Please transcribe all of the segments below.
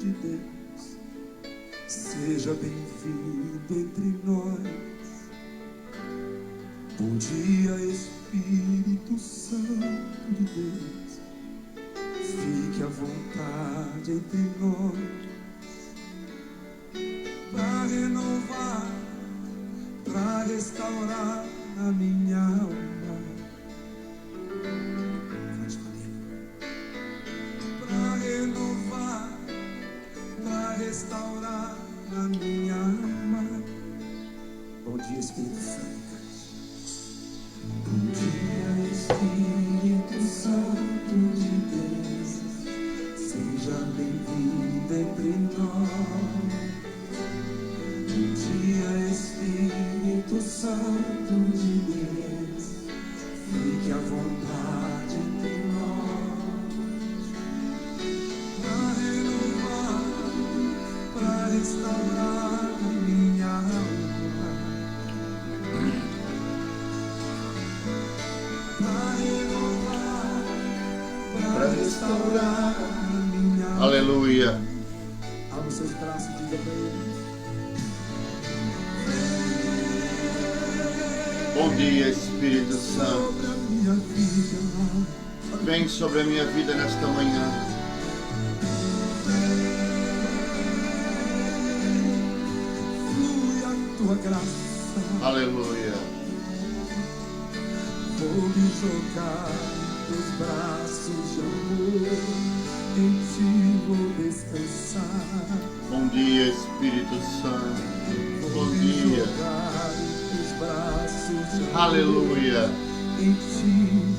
de Deus, seja bem-vindo entre nós. Bom dia, Espírito Santo de Deus, fique à vontade entre nós, para renovar, para restaurar a minha alma. Para renovar, para restaurar a minha alma. Bom dia, Espírito Santo. Bom dia, Espírito Santo de Deus, seja bem-vindo entre nós. Bom dia, Espírito Santo de Deus, fique à vontade entre nós, para renovar, para restaurar a minha alma, para renovar, para restaurar a minha alma. Aleluia. Abra os seus braços e diga para ele. Bom dia, Espírito Santo. Vem sobre a minha vida nesta manhã. Flui a tua graça. Aleluia. Vou me jogar nos braços de amor, em ti vou descansar. Bom dia, Espírito Santo. Bom dia. Nos braços de amor, Aleluia. em ti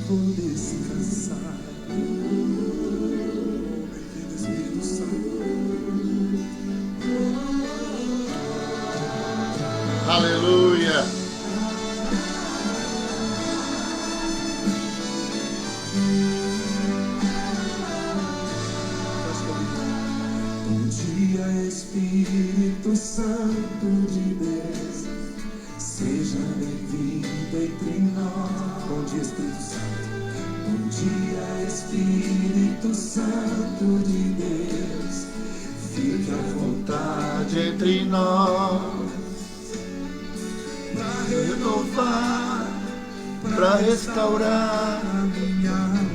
vou descansar. Espírito Santo. Aleluia. Bom dia, Espírito Santo de Deus, seja bem-vindo entre nós. Bom dia, Espírito Santo. Bom dia, Espírito Santo de Deus, fique à vontade Entre nós, para renovar, para restaurar. a minha alma,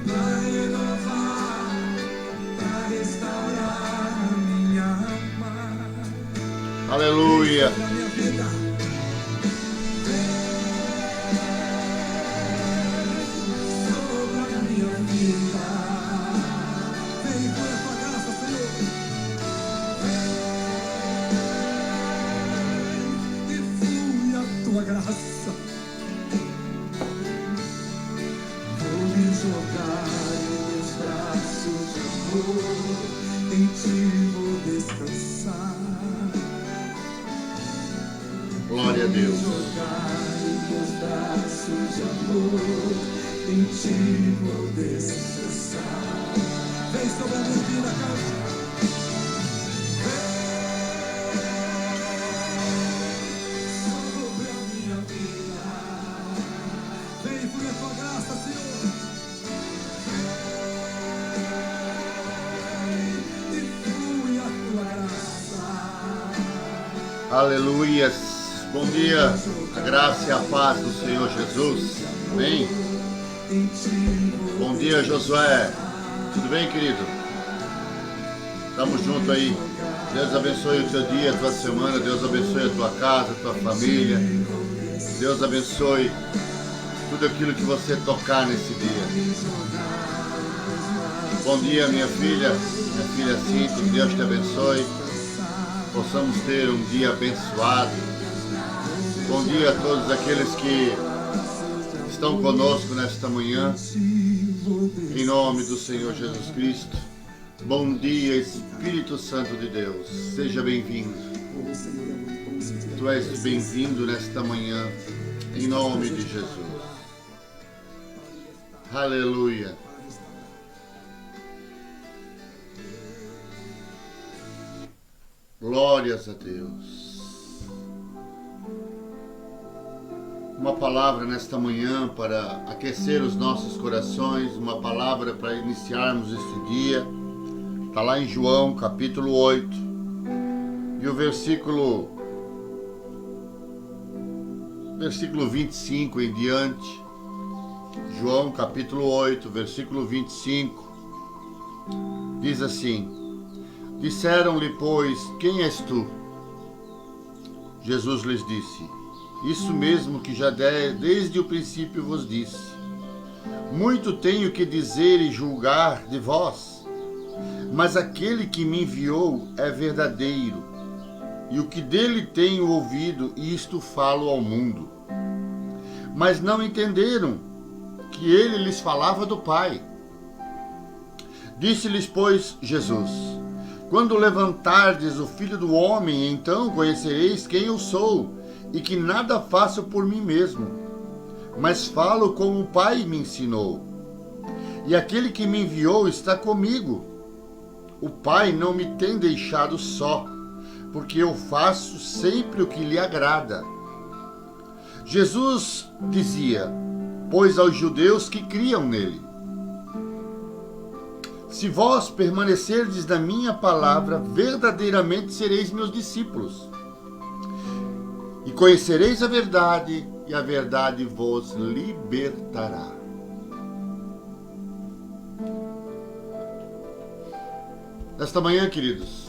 para renovar, para restaurar a minha alma. Aleluia. Para minha vida. Sobre a minha vida. Vem por a tua graça, Senhor. E flui a tua graça. Vou me jogar nos braços de amor, em ti vou descansar. Glória a Deus. Jogar em teus braços de amor, em ti vou descansar. Vem sobre a minha vida, canta. Vem sobre a minha vida. Vem por a tua graça, Senhor. E flui a tua graça. Aleluia. Bom dia. A graça e a paz do Senhor Jesus. Amém. Bom dia, Josué. Tudo bem, querido? Estamos juntos aí. Deus abençoe o teu dia, a tua semana. Deus abençoe a tua casa, a tua família. Deus abençoe tudo aquilo que você tocar nesse dia. Bom dia, minha filha Cintia. Deus te abençoe. Possamos ter um dia abençoado. Bom dia a todos aqueles que estão conosco nesta manhã. Em nome do Senhor Jesus Cristo. Bom dia, Espírito Santo de Deus. Seja bem-vindo. Tu és bem-vindo nesta manhã. Em nome de Jesus. Aleluia. Glórias a Deus. uma palavra nesta manhã para aquecer os nossos corações, uma palavra para iniciarmos este dia. Está lá em João, capítulo 8, e o versículo 25 em diante. João, capítulo 8, versículo 25, diz assim: Disseram-lhe, pois, quem és tu? Jesus lhes disse: Isso mesmo que já desde o princípio vos disse. Muito tenho que dizer e julgar de vós, mas aquele que me enviou é verdadeiro, e o que dele tenho ouvido, isto falo ao mundo. Mas não entenderam que ele lhes falava do Pai. Disse-lhes, pois, Jesus: Quando levantardes o Filho do Homem, então conhecereis quem eu sou, e que nada faço por mim mesmo, mas falo como o Pai me ensinou. E aquele que me enviou está comigo. O Pai não me tem deixado só, porque eu faço sempre o que lhe agrada. Jesus dizia, pois, aos judeus que criam nele: Se vós permanecerdes na minha palavra, verdadeiramente sereis meus discípulos. E conhecereis a verdade, e a verdade vos libertará. Nesta manhã, queridos,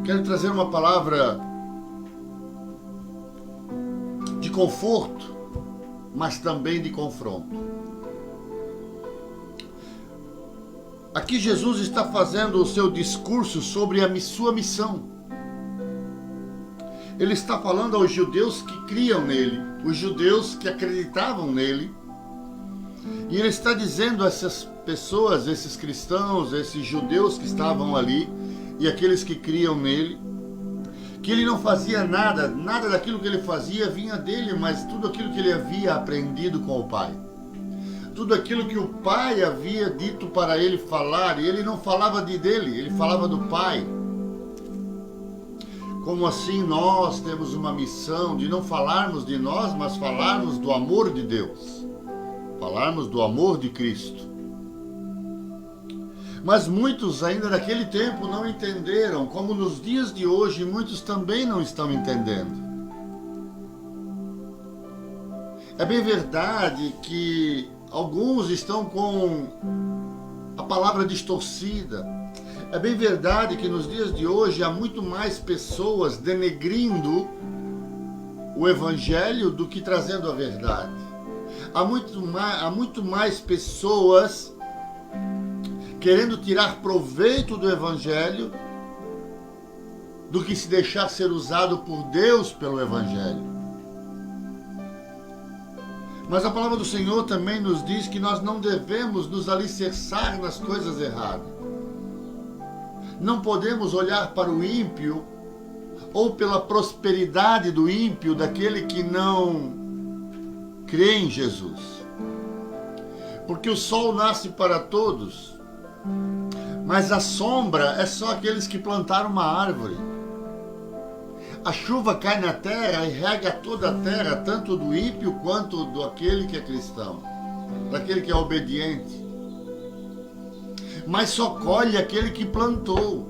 quero trazer uma palavra de conforto, mas também de confronto. Aqui Jesus está fazendo o seu discurso sobre a sua missão. Ele está falando aos judeus que criam nele, os judeus que acreditavam nele. E ele está dizendo a essas pessoas, esses cristãos, esses judeus que estavam ali e aqueles que criam nele, que ele não fazia nada daquilo que ele fazia vinha dele, mas tudo aquilo que ele havia aprendido com o Pai. Tudo aquilo que o Pai havia dito para ele falar, e ele não falava dele, ele falava do Pai. Como assim nós temos uma missão de não falarmos de nós, mas falarmos do amor de Deus, falarmos do amor de Cristo. Mas muitos ainda naquele tempo não entenderam, como nos dias de hoje muitos também não estão entendendo. É bem verdade que alguns estão com a palavra distorcida. É bem verdade que nos dias de hoje há muito mais pessoas denegrindo o Evangelho do que trazendo a verdade. Há muito mais pessoas querendo tirar proveito do Evangelho do que se deixar ser usado por Deus pelo Evangelho. Mas a palavra do Senhor também nos diz que nós não devemos nos alicerçar nas coisas erradas. Não podemos olhar para o ímpio ou pela prosperidade do ímpio, daquele que não crê em Jesus. Porque o sol nasce para todos, mas a sombra é só aqueles que plantaram uma árvore. A chuva cai na terra e rega toda a terra, tanto do ímpio quanto do aquele que é cristão, daquele que é obediente. Mas só colhe aquele que plantou.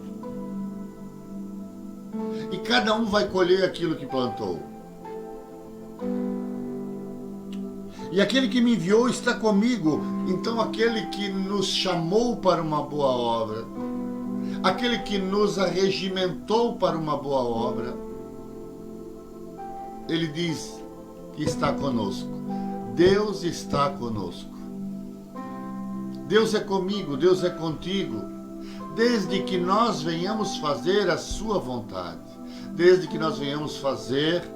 E cada um vai colher aquilo que plantou. E aquele que me enviou está comigo. Então aquele que nos chamou para uma boa obra, aquele que nos arregimentou para uma boa obra, ele diz que está conosco. Deus está conosco. Deus é comigo, Deus é contigo, desde que nós venhamos fazer a sua vontade, desde que nós venhamos fazer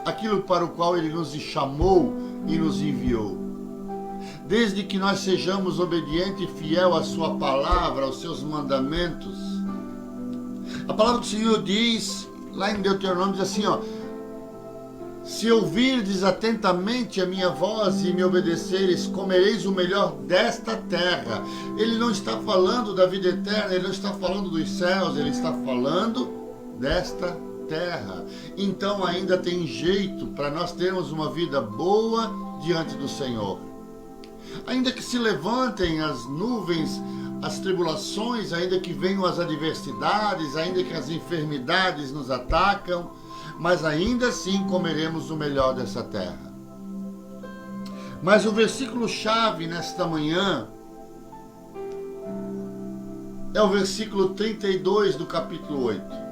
aquilo para o qual Ele nos chamou e nos enviou, desde que nós sejamos obedientes e fiel à sua palavra, aos seus mandamentos. A palavra do Senhor diz, lá em Deuteronômio, diz assim, se ouvirdes atentamente a minha voz e me obedeceres, comereis o melhor desta terra. Ele não está falando da vida eterna, ele não está falando dos céus, ele está falando desta terra, então ainda tem jeito para nós termos uma vida boa diante do Senhor. Ainda que se levantem as nuvens, as tribulações, ainda que venham as adversidades, ainda que as enfermidades nos atacam, mas ainda assim comeremos o melhor dessa terra. Mas o versículo-chave nesta manhã é o versículo 32 do capítulo 8.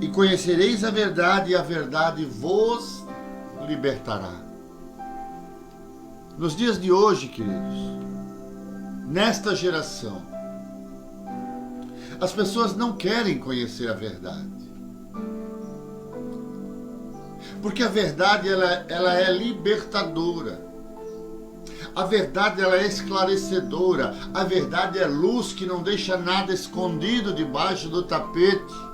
E conhecereis a verdade, e a verdade vos libertará. Nos dias de hoje, queridos, nesta geração, as pessoas não querem conhecer a verdade. Porque a verdade ela é libertadora. A verdade ela é esclarecedora. A verdade é luz que não deixa nada escondido debaixo do tapete.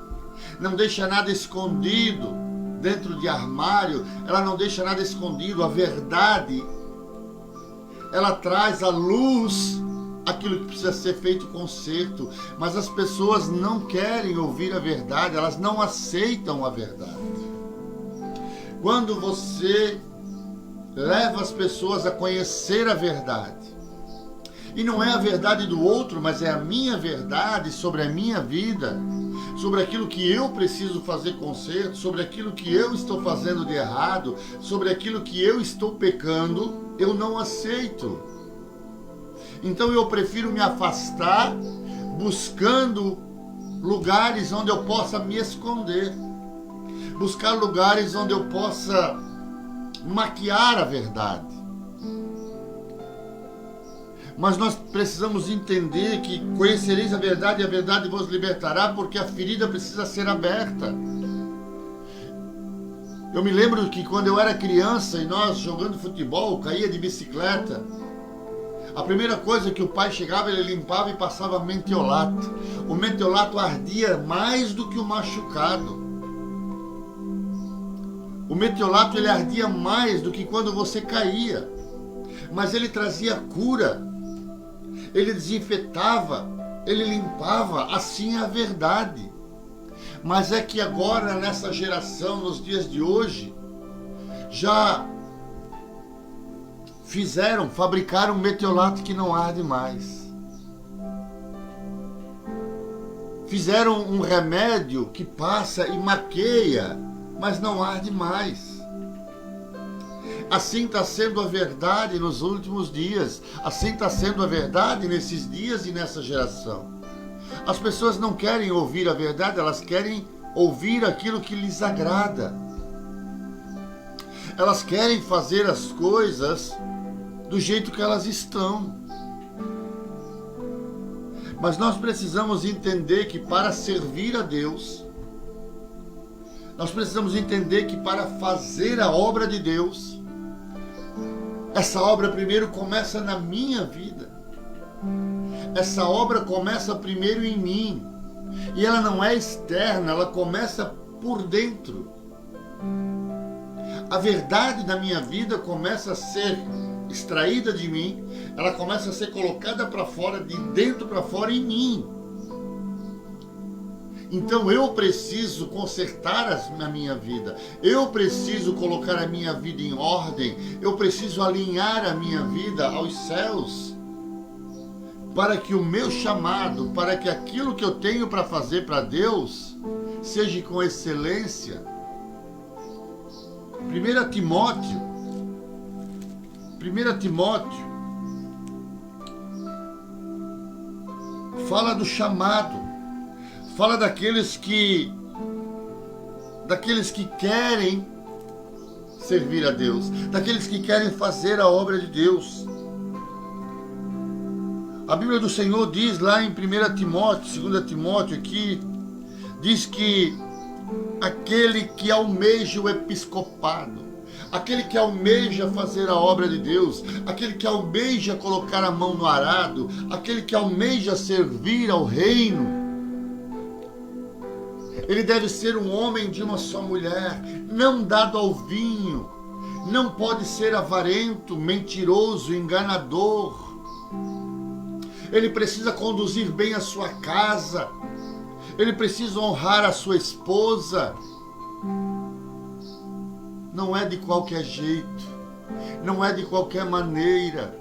Não deixa nada escondido dentro de armário. Ela não deixa nada escondido. A verdade, ela traz à luz aquilo que precisa ser feito conserto. Mas as pessoas não querem ouvir a verdade. Elas não aceitam a verdade. Quando você leva as pessoas a conhecer a verdade, e não é a verdade do outro, mas é a minha verdade sobre a minha vida, sobre aquilo que eu preciso fazer conserto, sobre aquilo que eu estou fazendo de errado, sobre aquilo que eu estou pecando, eu não aceito. Então eu prefiro me afastar, buscando lugares onde eu possa me esconder, buscar lugares onde eu possa maquiar a verdade. Mas nós precisamos entender que conhecereis a verdade e a verdade vos libertará, porque a ferida precisa ser aberta. Eu me lembro que quando eu era criança e nós jogando futebol, caía de bicicleta, a primeira coisa que o pai chegava, ele limpava e passava mentiolato. O mentiolato ardia mais do que o machucado. O metiolato ele ardia mais do que quando você caía, mas ele trazia cura, ele desinfetava, ele limpava, assim é a verdade. Mas é que agora nessa geração, nos dias de hoje, já fabricaram um metiolato que não arde mais. Fizeram um remédio que passa e maqueia, mas não arde mais. Assim está sendo a verdade nos últimos dias. Assim está sendo a verdade nesses dias e nessa geração. As pessoas não querem ouvir a verdade, elas querem ouvir aquilo que lhes agrada. Elas querem fazer as coisas do jeito que elas estão. Mas nós precisamos entender que para servir a Deus, nós precisamos entender que para fazer a obra de Deus, essa obra primeiro começa na minha vida. Essa obra começa primeiro em mim. E ela não é externa, ela começa por dentro. A verdade da minha vida começa a ser extraída de mim, ela começa a ser colocada para fora, de dentro para fora em mim. Então eu preciso consertar a minha vida, eu preciso colocar a minha vida em ordem, eu preciso alinhar a minha vida aos céus, para que o meu chamado, para que aquilo que eu tenho para fazer para Deus, seja com excelência. 1 Timóteo fala do chamado. Fala daqueles que querem servir a Deus, daqueles que querem fazer a obra de Deus. A Bíblia do Senhor diz lá em 1 Timóteo, 2 Timóteo aqui, diz que aquele que almeja o episcopado, aquele que almeja fazer a obra de Deus, aquele que almeja colocar a mão no arado, aquele que almeja servir ao reino, ele deve ser um homem de uma só mulher, não dado ao vinho, não pode ser avarento, mentiroso, enganador. Ele precisa conduzir bem a sua casa, Ele precisa honrar a sua esposa. Não é de qualquer jeito, não é de qualquer maneira.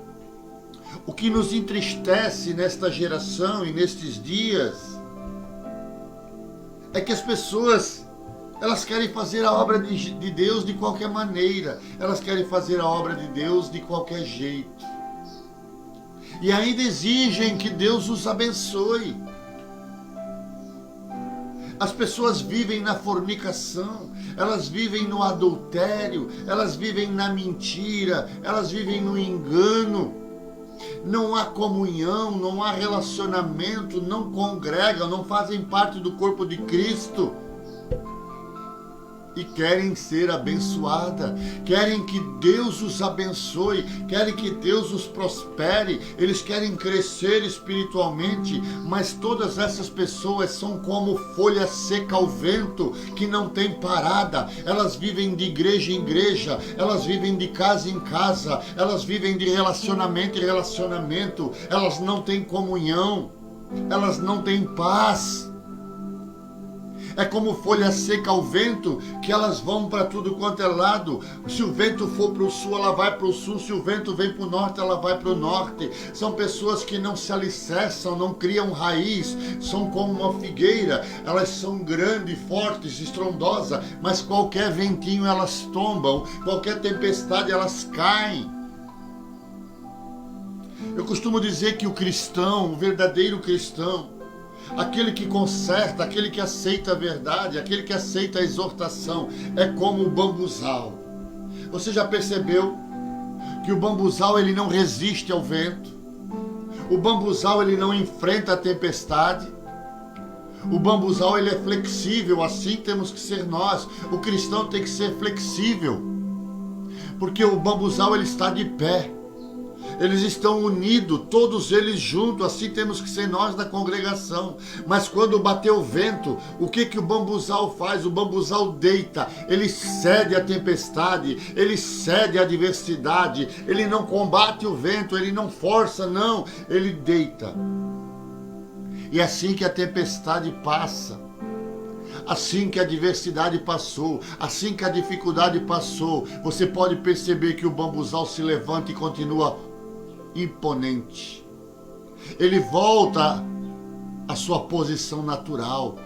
O que nos entristece nesta geração e nestes dias é que as pessoas, elas querem fazer a obra de Deus de qualquer maneira, elas querem fazer a obra de Deus de qualquer jeito. E ainda exigem que Deus os abençoe. As pessoas vivem na fornicação, elas vivem no adultério, elas vivem na mentira, elas vivem no engano. Não há comunhão, não há relacionamento, não congregam, não fazem parte do corpo de Cristo. E querem ser abençoadas, querem que Deus os abençoe, querem que Deus os prospere, eles querem crescer espiritualmente, mas todas essas pessoas são como folha seca ao vento, que não tem parada. Elas vivem de igreja em igreja, elas vivem de casa em casa, elas vivem de relacionamento em relacionamento, elas não têm comunhão, elas não têm paz. É como folha seca ao vento, que elas vão para tudo quanto é lado. Se o vento for para o sul, ela vai para o sul. Se o vento vem para o norte, ela vai para o norte. São pessoas que não se alicerçam, não criam raiz. São como uma figueira. Elas são grandes, fortes, estrondosas, mas qualquer ventinho elas tombam. Qualquer tempestade elas caem. Eu costumo dizer que o cristão, o verdadeiro cristão, aquele que conserta, aquele que aceita a verdade, aquele que aceita a exortação, é como o bambuzal. Você já percebeu que o bambuzal ele não resiste ao vento? O bambuzal ele não enfrenta a tempestade? O bambuzal ele é flexível, assim temos que ser nós. O cristão tem que ser flexível, porque o bambuzal ele está de pé. Eles estão unidos, todos eles juntos, assim temos que ser nós da congregação. Mas quando bater o vento, o que o bambuzal faz? O bambuzal deita, ele cede à tempestade, ele cede à adversidade, ele não combate o vento, ele não força, não, ele deita. E assim que a tempestade passa, assim que a adversidade passou, assim que a dificuldade passou, você pode perceber que o bambuzal se levanta e continua imponente. Ele volta à sua posição natural,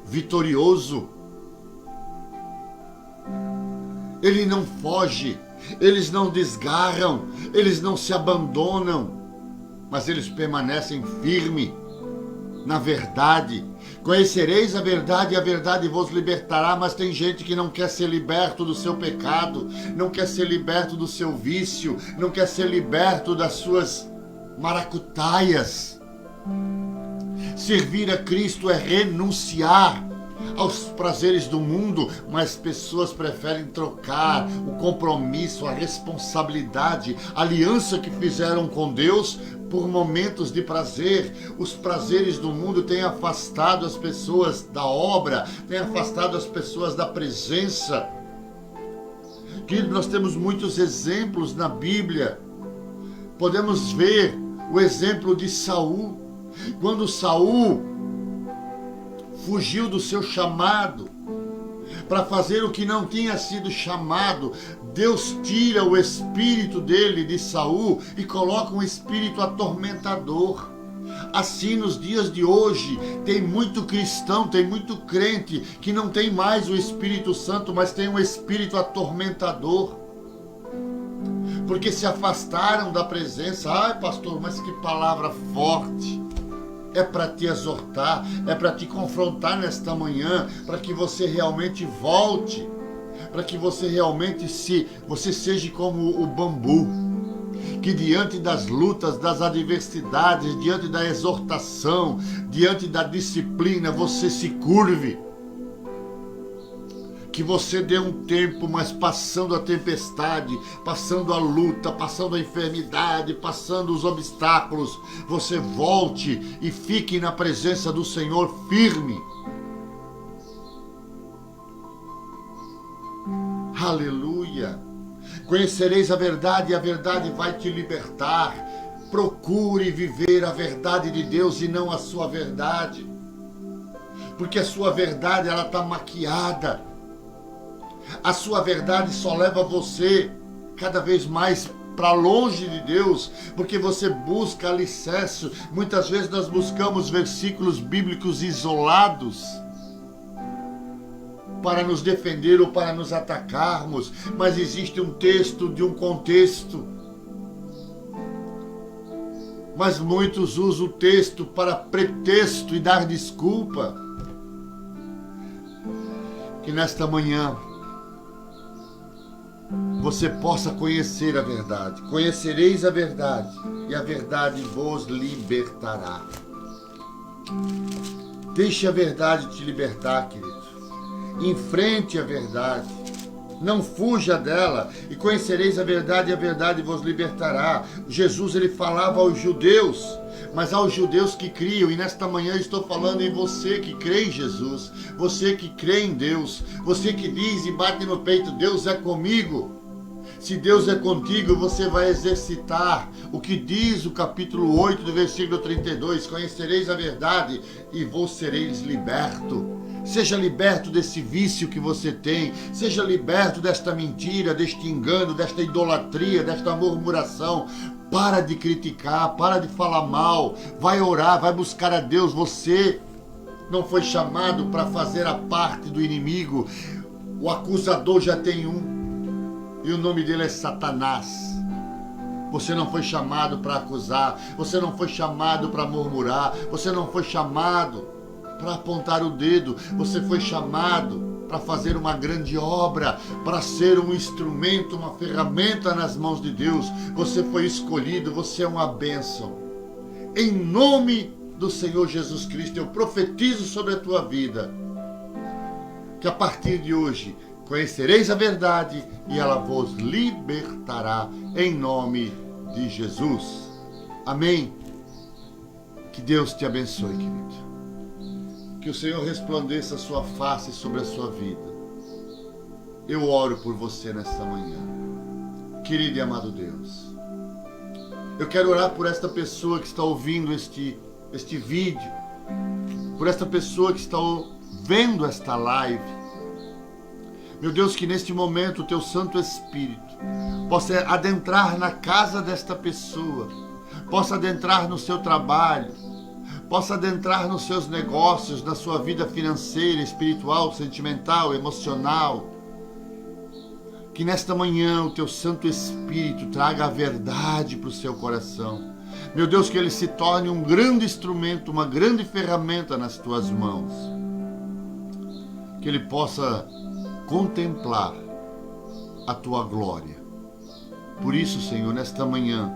vitorioso. Ele não foge, eles não desgarram, eles não se abandonam, mas eles permanecem firmes na verdade. Conhecereis a verdade e a verdade vos libertará. Mas tem gente que não quer ser liberto do seu pecado, não quer ser liberto do seu vício, não quer ser liberto das suas maracutaias. Servir a Cristo é renunciar aos prazeres do mundo, mas pessoas preferem trocar o compromisso, a responsabilidade, a aliança que fizeram com Deus por momentos de prazer. Os prazeres do mundo têm afastado as pessoas da obra, têm afastado as pessoas da presença. Querido, nós temos muitos exemplos na Bíblia. Podemos ver o exemplo de Saul. Quando Saul fugiu do seu chamado para fazer o que não tinha sido chamado, Deus tira o espírito dele, de Saul, e coloca um espírito atormentador. Assim, nos dias de hoje, tem muito cristão, tem muito crente que não tem mais o Espírito Santo, mas tem um espírito atormentador, porque se afastaram da presença. Ai, pastor, mas que palavra forte! É para te exortar, é para te confrontar nesta manhã, para que você realmente volte, para que você realmente você seja como o bambu, que diante das lutas, das adversidades, diante da exortação, diante da disciplina, você se curve. Que você dê um tempo, mas passando a tempestade, passando a luta, passando a enfermidade, passando os obstáculos, você volte e fique na presença do Senhor firme. Aleluia! Conhecereis a verdade e a verdade vai te libertar. Procure viver a verdade de Deus e não a sua verdade. porque a sua verdade ela está maquiada. A sua verdade só leva você cada vez mais para longe de Deus, porque você busca alicerce. Muitas vezes nós buscamos versículos bíblicos isolados para nos defender ou para nos atacarmos, mas existe um texto de um contexto. Mas muitos usam o texto para pretexto e dar desculpa. Que nesta manhã você possa conhecer a verdade. Conhecereis a verdade, e a verdade vos libertará. Deixe a verdade te libertar, querido. Enfrente a verdade. Não fuja dela. E conhecereis a verdade, e a verdade vos libertará. Jesus, ele falava aos judeus, mas aos judeus que criam. E nesta manhã eu estou falando em você que crê em Jesus. Você que crê em Deus. Você que diz e bate no peito: Deus é comigo. Se Deus é contigo, você vai exercitar o que diz o capítulo 8 do versículo 32. Conhecereis a verdade e vos sereis liberto. Seja liberto desse vício que você tem. Seja liberto desta mentira, deste engano, desta idolatria, desta murmuração. Para de criticar, para de falar mal. Vai orar, vai buscar a Deus. Você não foi chamado para fazer a parte do inimigo. O acusador já tem um, e o nome dele é Satanás. Você não foi chamado para acusar. Você não foi chamado para murmurar. Você não foi chamado para apontar o dedo. Você foi chamado para fazer uma grande obra, para ser um instrumento, uma ferramenta nas mãos de Deus. Você foi escolhido, você é uma bênção. Em nome do Senhor Jesus Cristo, eu profetizo sobre a tua vida que a partir de hoje conhecereis a verdade e ela vos libertará, em nome de Jesus. Amém? Que Deus te abençoe, querido. Que o Senhor resplandeça a sua face sobre a sua vida. Eu oro por você nesta manhã. Querido e amado Deus, eu quero orar por esta pessoa que está ouvindo este vídeo, por esta pessoa que está vendo esta live. Meu Deus, que neste momento o teu Santo Espírito possa adentrar na casa desta pessoa, possa adentrar no seu trabalho, possa adentrar nos seus negócios, na sua vida financeira, espiritual, sentimental, emocional. Que nesta manhã o teu Santo Espírito traga a verdade para o seu coração. Meu Deus, que ele se torne um grande instrumento, uma grande ferramenta nas tuas mãos. Que ele possa contemplar a tua glória. Por isso, Senhor, nesta manhã,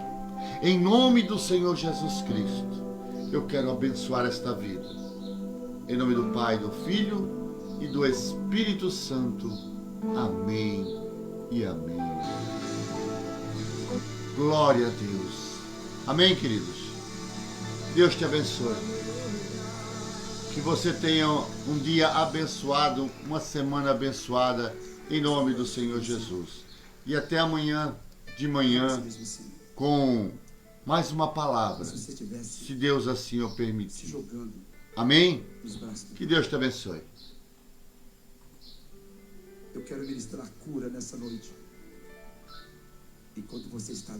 em nome do Senhor Jesus Cristo, eu quero abençoar esta vida. Em nome do Pai, do Filho e do Espírito Santo. Amém e amém. Glória a Deus. Amém, queridos? Deus te abençoe. Que você tenha um dia abençoado, uma semana abençoada, em nome do Senhor Jesus. E até amanhã de manhã, com mais uma palavra, se Deus assim o permitir. Amém? Que Deus te abençoe. Eu quero ministrar cura nessa noite. Enquanto você está